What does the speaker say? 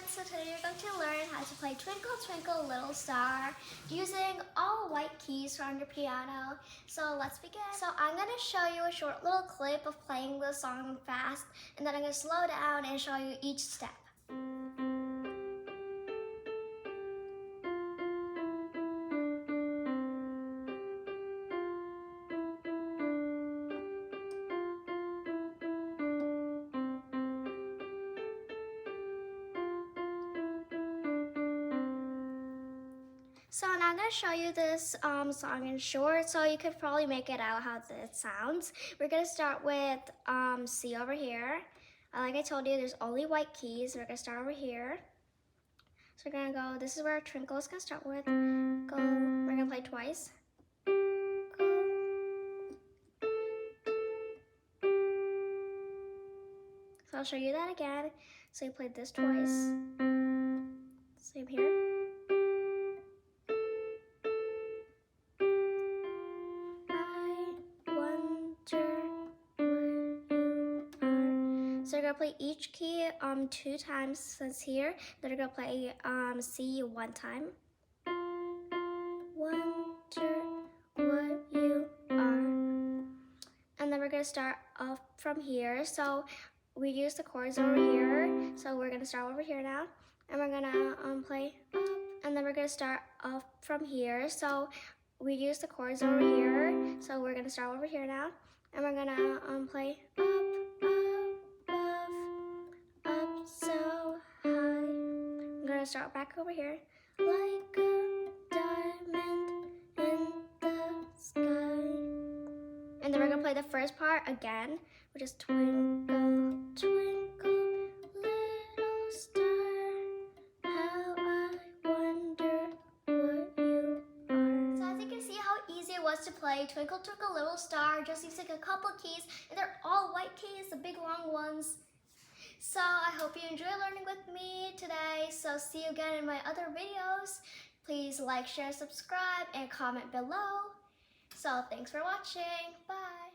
So today you're going to learn how to play Twinkle Twinkle Little Star using all white keys on your piano. So let's begin. So I'm going to show you a short little clip of playing the song fast, and then I'm going to slow down and show you each step. So now I'm going to show you this song in short, so you could probably make it out how it sounds. We're going to start with C over here. Like I told you, there's only white keys. We're going to start over here. So we're going to go, this is where Twinkle is going to start with. Go, we're going to play twice. Go. So I'll show you that again. So you played this twice. Same here. So we're gonna play each key 2 times since here. Then we're gonna play C 1 time. Wonder what you are. And then we're gonna start off from here. So we use the chords over here. So we're gonna start over here now. And we're gonna play up. And then we're gonna start off from here. So we use the chords over here. So we're gonna start over here now. And we're gonna play up. Start back over here, like a diamond in the sky. And then we're gonna play the first part again, which is twinkle, twinkle, little star, how I wonder what you are. So as you can see how easy it was to play Twinkle Twinkle Little Star just using a couple keys, and they're all white keys, the big long ones. So I hope you enjoy learning with me today. So see you again in my other videos. Please like, share, subscribe, and comment below. So thanks for watching. Bye.